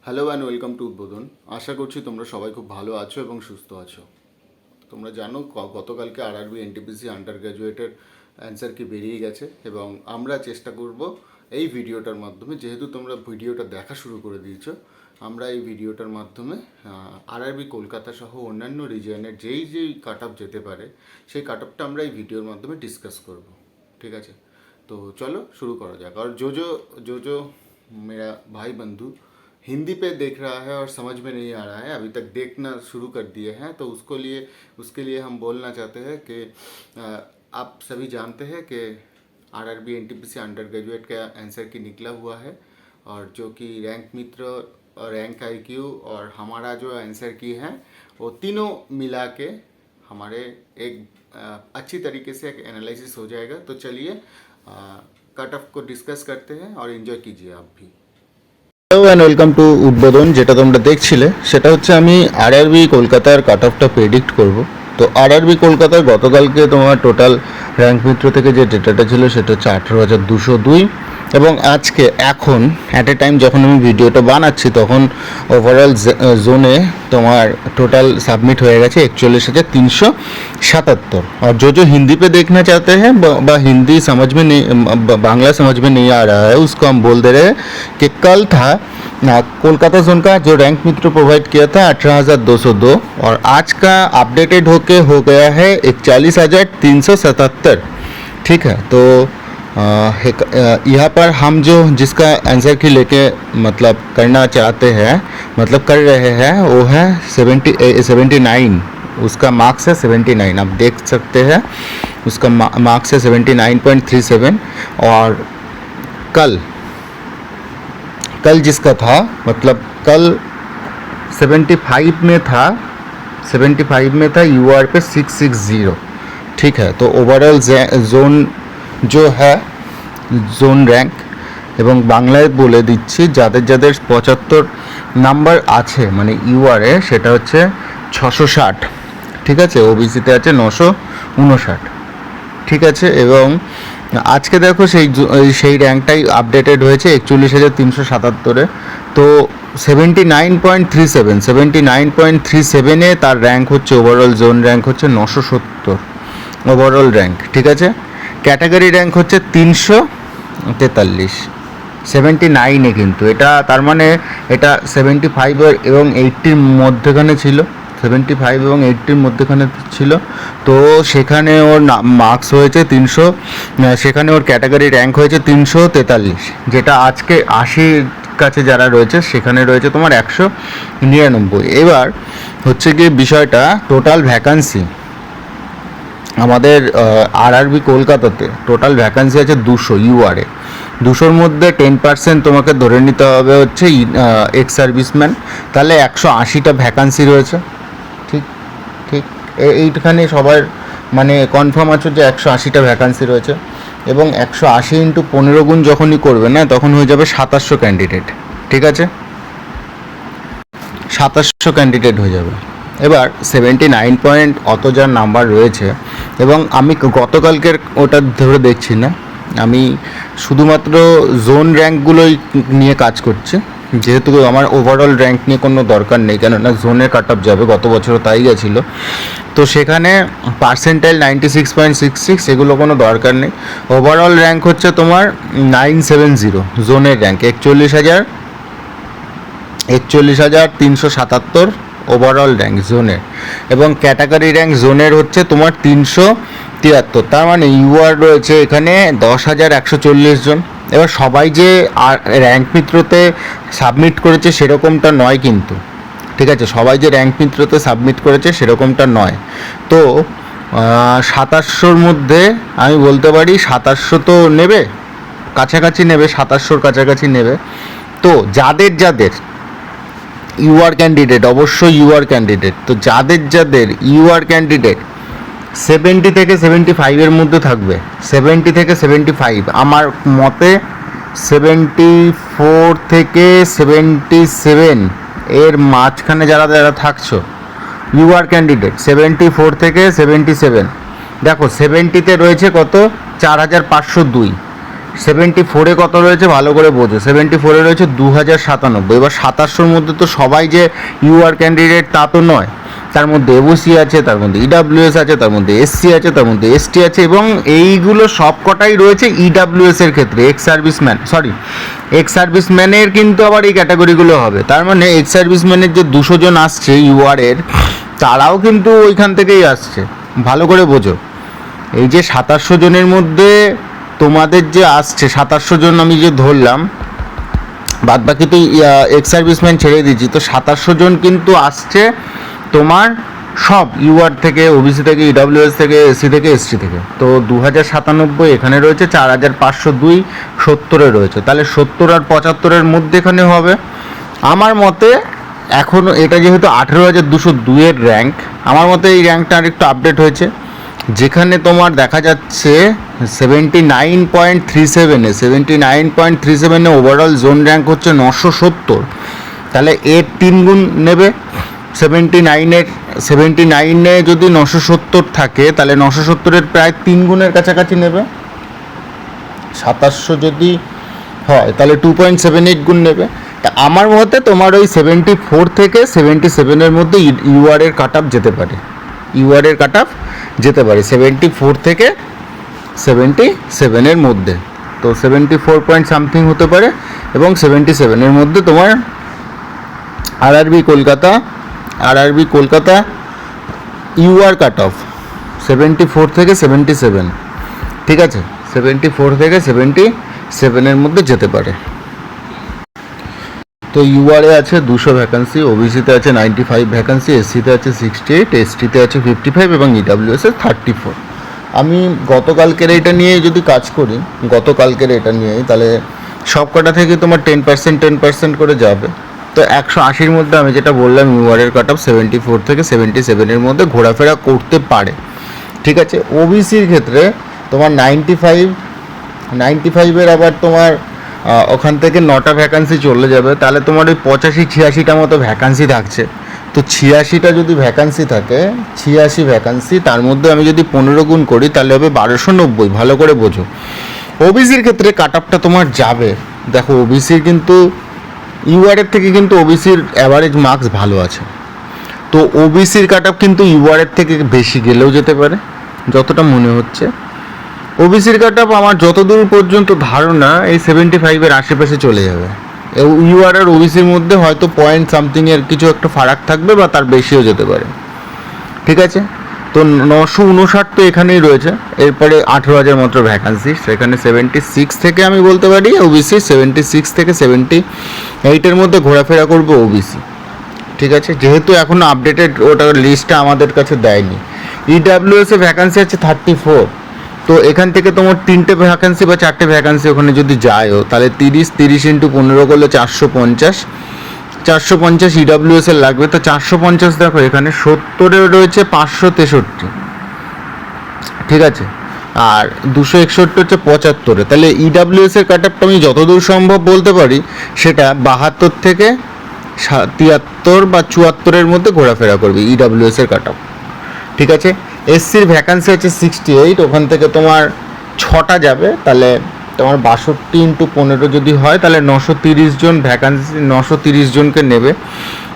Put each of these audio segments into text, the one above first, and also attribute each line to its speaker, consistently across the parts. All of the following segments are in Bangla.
Speaker 1: হ্যালো অ্যান্ড ওয়েলকাম টু উদ্বোধন। আশা করছি তোমরা সবাই খুব ভালো আছো এবং সুস্থ আছো। তোমরা জানো গতকালকে আরআরবি এনটিপিসি আন্ডার গ্র্যাজুয়েটের অ্যান্সার কি বেরিয়ে গেছে এবং আমরা চেষ্টা করব এই ভিডিওটার মাধ্যমে, যেহেতু তোমরা ভিডিওটা দেখা শুরু করে দিয়েছো, আমরা এই ভিডিওটার মাধ্যমে আরআরবি কলকাতা সহ অন্যান্য রিজিয়নের যেই কাট অফ যেতে পারে সেই কাট অফটা আমরা এই ভিডিওর মাধ্যমে ডিসকাস করব। ঠিক আছে, তো চলো শুরু করা যাক। আর जो मेरा भाई बंधु हिंदी पे देख रहा है और समझ में नहीं आ रहा है, अभी तक देखना शुरू कर दिए हैं, तो उसके लिए हम बोलना चाहते हैं कि आप सभी जानते हैं कि आरआरबी एनटीपीसी अंडर ग्रेजुएट का आंसर की निकला हुआ है, और जो कि रैंक मित्र और रैंक आईक्यू और हमारा जो आंसर की है वो तीनों मिला के हमारे एक अच्छी तरीके से एक एनालिसिस हो जाएगा। तो चलिए कट ऑफ को डिस्कस करते हैं और एंजॉय कीजिए आप भी।
Speaker 2: হ্যালো অ্যান্ড ওয়েলকাম টু উদ্বোধন। যেটা তোমরা দেখছিলে সেটা হচ্ছে আমি আরআরবি কলকাতার কাট অফটা প্রেডিক্ট করব। তো আরআরবি কলকাতার গতকালকে তোমার টোটাল র্যাঙ্ক মিত্র থেকে যে ডেটাটা ছিল সেটা হচ্ছে 18,202, এবং আজকে এখন অ্যাট এ টাইম যখন আমি ভিডিওটা বানাচ্ছি তখন ওভারঅল জোনে তোমার টোটাল सबमिट हो गया 41,377। और जो हिंदी पे देखना चाहते हैं हिंदी समझ में नहीं, बांग्ला समझ में नहीं आ रहा है, उसको हम बोल दे रहे हैं कि कल था कोलकाता जोन का जो रैंक मित्र प्रोवाइड किया था 18,202, और आज का अपडेटेड होके हो गया है 41,377। ठीक है, तो यहाँ पर हम जो जिसका आंसर की लेके मतलब करना चाहते हैं, मतलब कर रहे हैं, वो है 79। उसका मार्क्स है 79, आप देख सकते हैं उसका मार्क्स है 79.37। और कल जिसका था, मतलब कल 75 में था यूआर पे 660। ठीक है, तो ओवरऑल जोन जो है जोन रैंक এবং বাংলায় বলে দিচ্ছি যাদের 75 নাম্বার আছে মানে ইউআরএ, সেটা হচ্ছে 660। ঠিক আছে, ওবিসিতে আছে 959। ঠিক আছে, এবং আজকে দেখো সেই র্যাঙ্কটাই আপডেটেড হয়েছে 41,377-এ। তো 79.37 তার র্যাঙ্ক হচ্ছে, ওভারঅল জোন র্যাঙ্ক হচ্ছে 970 ওভারঅল র্যাঙ্ক। ঠিক আছে, ক্যাটাগরি র্যাঙ্ক হচ্ছে 343, 79-এ কিন্তু এটা, তার মানে এটা 75 এবং 80-র মধ্যেখানে ছিল, 75 এবং 80-র মধ্যেখানে ছিল। তো সেখানে ওর মার্কস হয়েছে 300, সেখানে ওর ক্যাটাগরি র্যাঙ্ক হয়েছে 343, যেটা আজকে 80-র কাছে যারা রয়েছে সেখানে রয়েছে তোমার 199। এবার হচ্ছে কি বিষয়টা, টোটাল ভ্যাকান্সি আমাদের আরআরবি কলকাতাতে টোটাল ভ্যাকান্সি আছে 200 ইউআরএ। 200-র মধ্যে 10% তোমাকে ধরে নিতে হবে হচ্ছে এক্স সার্ভিসম্যান, তাহলে 180টা ভ্যাকান্সি রয়েছে। ঠিক ঠিক এইখানে সবার মানে কনফার্ম আছে যে 180টা ভ্যাকান্সি রয়েছে, এবং 180 × 15 গুণ যখনই করবে না তখন হয়ে যাবে 2700 ক্যান্ডিডেট। ঠিক আছে, 2700 ক্যান্ডিডেট হয়ে যাবে। এবার 79 পয়েন্ট অত যার নাম্বার রয়েছে, এবং আমি গতকালকের ওটা ধরে দেখছি না, আমি শুধুমাত্র জোন র্যাঙ্কগুলোই নিয়ে কাজ করছি, যেহেতু আমার ওভারঅল র্যাঙ্ক নিয়ে কোনো দরকার নেই, কেননা জোনে কাট অফ যাবে, গত বছরও তাই গেছিলো। তো সেখানে পার্সেন্টাইল 96.66 এগুলো কোনো দরকার নেই। ওভারঅল র্যাঙ্ক হচ্ছে তোমার 970, জোনের র্যাঙ্ক 41,377 ওভারঅল র্যাঙ্ক জোনের, এবং ক্যাটাগরি র্যাঙ্ক জোনের হচ্ছে তোমার 373। তার মানে ইউআর রয়েছে এখানে 10,140 জন। এবার সবাই যে র্যাঙ্ক মিত্রতে সাবমিট করেছে সেরকমটা নয় কিন্তু, ঠিক আছে, সবাই যে র্যাঙ্ক মিত্রতে সাবমিট করেছে সেরকমটা নয়। তো 2700-র মধ্যে আমি বলতে পারি 2700 তো নেবে, কাছাকাছি নেবে, 2700-র কাছাকাছি নেবে। তো যাদের ইউআর ক্যান্ডিডেট, অবশ্যই ইউআর ক্যান্ডিডেট, তো যাদের ইউআর ক্যান্ডিডেট 70 থেকে 75-এর মধ্যে থাকবে, 70 থেকে 75, আমার মতে 74 থেকে 77 এর মাঝখানে যারা থাকছো ইউআর ক্যান্ডিডেট 74 থেকে 77। দেখো 70-তে রয়েছে কত, 4,502, 74-এ কত রয়েছে ভালো করে বোঝো। 74-এ রয়েছে 2097। এবার 2700-র মধ্যে তো সবাই যে ইউআর ক্যান্ডিডেট তা তো নয়, তার মধ্যে এসসি আছে, তার মধ্যে ইডাব্লিউএস আছে, তার মধ্যে এসসি আছে, তার মধ্যে এসটি আছে, এবং এইগুলো সবকটাই রয়েছে ইডাব্লিউএস এর ক্ষেত্রে। এক্স সার্ভিসম্যানের কিন্তু আবার এই ক্যাটাগরিগুলো হবে। তার মানে এক্স সার্ভিসম্যানের যে 200 জন আসছে ইউআর এর, তারাও কিন্তু ওইখান থেকেই আসছে, ভালো করে বোঝো। এই যে 2700 জনের মধ্যে তোমাদের যে আসছে 2700 জন আমি যে ধরলাম, বাদ বাকি তো এক্স সার্ভিসম্যান ছেড়ে দিচ্ছি, তো 2700 জন কিন্তু আসছে তোমার সব ইউআর থেকে, ওবিসি থেকে, ইডাব্লিউএস থেকে, এসসি থেকে, এসটি থেকে। তো 2097 এখানে রয়েছে, 4502 70-এ রয়েছে, তাহলে 70 আর 75-এর মধ্যে এখানে হবে আমার মতে। এখনও এটা যেহেতু 18,202-এর র্যাঙ্ক, আমার মতে এই র্যাঙ্কটা আরেকটু আপডেট হয়েছে, যেখানে তোমার দেখা যাচ্ছে 79.37-এ 79.37-এ ওভারঅল জোন র্যাঙ্ক হচ্ছে 970। তাহলে এর 3 গুণ নেবে। 79-এ যদি 970 থাকে, তাহলে 970-এর প্রায় 3 গুণের কাছাকাছি নেবে। 2700 যদি হয় তাহলে 2.78 গুণ নেবে। তা আমার মতে তোমার ওই 74 থেকে 77-এর মধ্যে ইউআর-এর কাট অফ যেতে পারে। 74 থেকে 77-এর মধ্যে। তো 74 পয়েন্ট সামথিং হতে পারে, এবং 77-এর মধ্যে তোমার RRB Kolkata UR cut off 74 থেকে 77, ঠিক আছে, 74 থেকে 77-এর মধ্যে যেতে পারে। তো ইউআরএ আছে 200 ভ্যাকান্সি, ওবিসিতে আছে 95 ভ্যাকান্সি, এসসিতে আছে 68, এসটিতে আছে 55 এবং ইডাব্লিউএসে 34। আমি গতকালকের এটা নিয়ে যদি কাজ করি, তাহলে সব কটা থেকে তোমার 10% করে যাবে। তো 180-র মধ্যে আমি যেটা বললাম ইউআরের কাট অফ 74 থেকে 77-এর মধ্যে ঘোরাফেরা করতে পারে, ঠিক আছে। ওবিসির ক্ষেত্রে তোমার 95-এর আবার তোমার ওখান থেকে 9টা ভ্যাকান্সি চলে যাবে, তাহলে তোমার ওই 85-86টা মতো ভ্যাকান্সি থাকছে। তো 86টা যদি ভ্যাকান্সি থাকে, 86 ভ্যাকান্সি, তার মধ্যে আমি যদি 15 গুণ করি তাহলে হবে 1290, ভালো করে বোঝো। ওবিসির ক্ষেত্রে কাট অফটা তোমার যাবে, দেখো ওবিসির কিন্তু ইউআরের থেকে কিন্তু ওবিসির অ্যাভারেজ মার্কস ভালো আছে, তো ওবিসির কাট অফ কিন্তু ইউআরের থেকে বেশি গেলেও যেতে পারে যতটা মনে হচ্ছে। ওবিসির কাট অফ আমার যতদূর পর্যন্ত ধারণা এই 75-এর আশেপাশে চলে যাবে। ইউআর আর ওবিসির মধ্যে হয়তো পয়েন্ট সামথিংয়ের কিছু একটা ফারাক থাকবে, বা তার বেশিও যেতে পারে, ঠিক আছে। তো 959 তো এখানেই রয়েছে, এরপরে 18,000 মাত্র ভ্যাকান্সি, সেখানে 76 থেকে আমি বলতে পারি ওবিসি 76 থেকে 78-এর মধ্যে ঘোরাফেরা করবে ওবিসি, ঠিক আছে। যেহেতু এখনও আপডেটেড ওটার লিস্টটা আমাদের কাছে দেয়নি। ইডাব্লিউএসে ভ্যাকান্সি আছে 34, তো এখান থেকে তোমার 3টে ভ্যাকান্সি বা 4টে ভ্যাকান্সি ওখানে যদি যায়ও, তাহলে 30 ইন্টু 15 করলে 450 ইডাব্লিউএস এর লাগবে। তো 450 দেখো এখানে 70-এ রয়েছে 563, ঠিক আছে, আর 261 হচ্ছে 75-এ। তাহলে ইডাব্লিউএস এর কাট আপটা আমি যতদূর সম্ভব বলতে পারি সেটা 72 থেকে 73 বা 74-এর মধ্যে ঘোরাফেরা করবে ইডাব্লিউএস এর কাট আপ, ঠিক আছে। এসসির ভ্যাকান্সি আছে 68, ওখান থেকে তোমার 6টা যাবে, তাহলে তোমার 62 ইন্টু 15 যদি হয় তাহলে 930 জন ভ্যাকান্সি, 930 জনকে নেবে।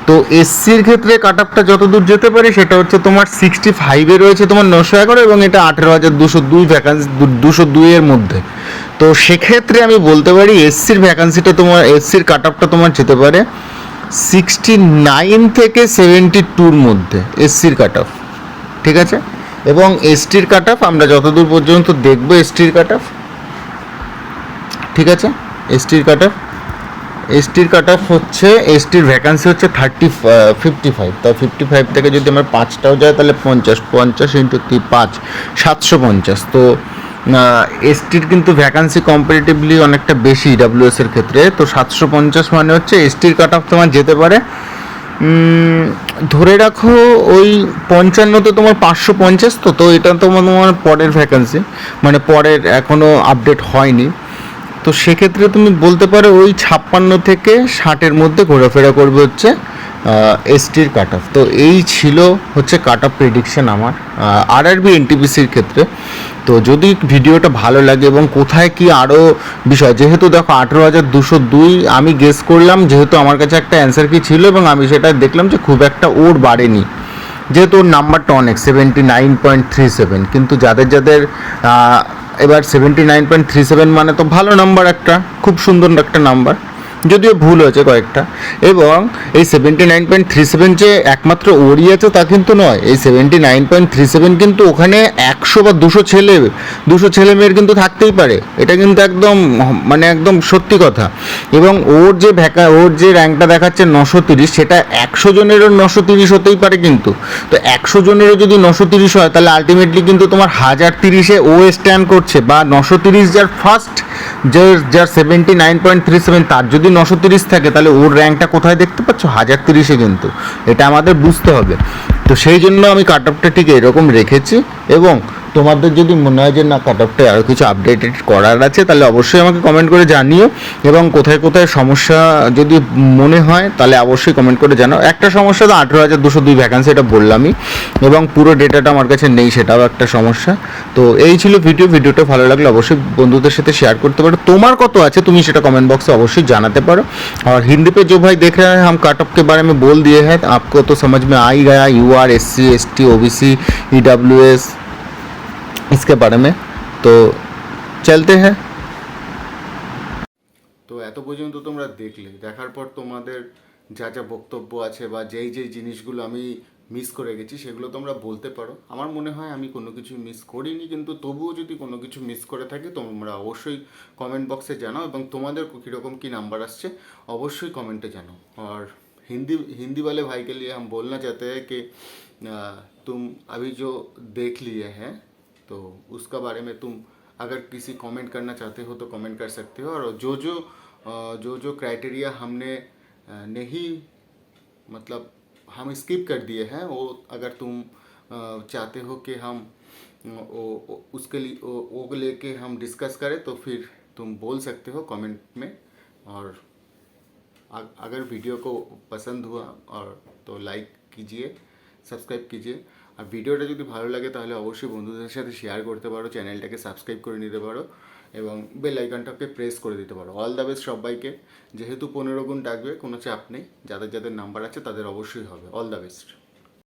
Speaker 2: তো এসসির ক্ষেত্রে কাট আপটা যতদূর যেতে পারে সেটা হচ্ছে তোমার 65-এ রয়েছে তোমার 911, এবং এটা 18,202 ভ্যাকান্সি, 202-এর মধ্যে। তো সেক্ষেত্রে আমি বলতে পারি এসসির ভ্যাকান্সিটা তোমার, এসসির কাট আপটা তোমার যেতে পারে 69 থেকে 72-র মধ্যে এসসির কাট অফ, ঠিক আছে। এবং এসটির কাট অফ আমরা যতদূর পর্যন্ত দেখবো এসটির কাট অফ, ঠিক আছে। এসটির কাট অফ হচ্ছে, এসটির ভ্যাকান্সি হচ্ছে 55, তা 55 থেকে যদি আমার 5টাও যায় তাহলে 50 ইন্টু 5 750। তো এসটির কিন্তু ভ্যাকান্সি কম্পারেটিভলি অনেকটা বেশি ইডাব্লিউএস এর ক্ষেত্রে। তো 750 মানে হচ্ছে এসটির কাট অফ তোমার যেতে পারে, ধরে রাখো ওই 55-তে তোমার 550। তো এটা তোমার পরের ভ্যাকান্সি, মানে পরের এখনও আপডেট হয়নি। তো সেক্ষেত্রে তুমি বলতে পারো ওই 56 থেকে 60-এর মধ্যে ঘোরাফেরা করবে হচ্ছে এসটির কাট অফ। তো এই ছিল হচ্ছে কাট অফ প্রেডিকশন আমার আরআরবি এনটিপিসির ক্ষেত্রে। তো যদি ভিডিওটা ভালো লাগে এবং কোথায় কি আরও বিষয়, যেহেতু দেখো 18,202 আমি গেস করলাম, যেহেতু আমার কাছে একটা অ্যান্সার কি ছিল এবং আমি সেটা দেখলাম যে খুব একটা ওর বাড়েনি, যেহেতু ওর নাম্বারটা অনেক 79.37, কিন্তু যাদের যাদের এবার 79.37 মানে তো ভালো নাম্বার, একটা খুব সুন্দর একটা নাম্বার, যদিও ভুল হয়েছে কয়েকটা। এবং এই 79.37 যে একমাত্র ওরই আছে তা কিন্তু নয়, এই 79.37 কিন্তু ওখানে 100 বা 200 ছেলে মেয়ের কিন্তু থাকতেই পারে, এটা কিন্তু একদম মানে একদম সত্যি কথা। এবং ওর যে র্যাঙ্কটা দেখাচ্ছে 930, সেটা 100 জনেরও 930 হতেই পারে কিন্তু। তো 100 জনেরও যদি 930 হয়, তাহলে আলটিমেটলি কিন্তু তোমার 1030-এ ও স্ট্যান্ড করছে, বা 930 যার ফার্স্ট, যার 79.37 তার যদি 930 থাকে, তাহলে ওর র্যাঙ্কটা কোথায় দেখতে পাচ্ছ? 1030-এ কিন্তু। এটা আমাদের বুঝতে হবে। তো সেই জন্য আমি কাট অফটা ঠিক এরকম রেখেছি। এবং তোমাদের যদি মনে হয় যে না, কাট অফটা আরও কিছু আপডেটেড করার আছে, তাহলে অবশ্যই আমাকে কমেন্ট করে জানিও। এবং কোথায় কোথায় সমস্যা যদি মনে হয়, তাহলে অবশ্যই কমেন্ট করে জানাও। একটা সমস্যা তো 18,202 ভ্যাকান্সি, এটা বললামই, এবং পুরো ডেটাটা আমার কাছে নেই, সেটাও একটা সমস্যা। তো এই ছিল ভিডিওটা ভালো লাগলে অবশ্যই বন্ধুদের সাথে শেয়ার করতে পারো। তোমার কত আছে তুমি সেটা কमेंट बॉक्स में अवश्य জানাতে পারো। और हिंदी पे जो भाई देख रहे हैं, हम कट ऑफ के बारे में बोल दिए हैं, आपको तो समझ में आ ही गया, UR, SC, ST, OBC, EWS, इसके बारे में। तो चलते हैं।
Speaker 1: তো এত পর্যন্ত তোমরা দেখলে, দেখার পর তোমাদের যা যা বক্তব্য আছে বা যেই যেই জিনিসগুলো আমি মিস করে গেছি, সেগুলো তোমরা বলতে পারো। আমার মনে হয় আমি কোনো কিছু মিস করিনি, কিন্তু তবুও যদি কোনো কিছু মিস করে থাকি, তোমরা অবশ্যই কমেন্ট বক্সে জানাও। এবং তোমাদের কীরকম কী নাম্বার আসছে অবশ্যই কমেंटे জানাও। और हिंदी वाले भाई के लिए हम बोलना चाहते हैं कि तुम अभी जो देख लिए हैं, तो उसका बारे में तुम अगर किसी कमेंट करना चाहते हो तो कमेंट कर सकते हो। और जो क्राइटेरिया हमने नहीं, मतलब हम स्किप कर दिए हैं, वो अगर तुम चाहते हो कि हम उसके लिए वो लेके हम डिस्कस करें, तो फिर तुम बोल सकते हो कमेंट में। और अगर वीडियो को पसंद हुआ और तो लाइक कीजिए, সাবস্ক্রাইব कीजिए। আর ভিডিওটা যদি ভালো লাগে তাহলে অবশ্যই বন্ধুদের সাথে শেয়ার করতে পারো, চ্যানেলটাকে সাবস্ক্রাইব করে নিতে পারো এবং বেল আইকনটাকে প্রেস করে দিতে পারো। অল দ্য বেস্ট সবাইকে। যেহেতু 15 গুণ ডাকবে, কোনো চাপ নেই, যাদের যাদের নাম্বার আছে তাদের অবশ্যই হবে। All the best.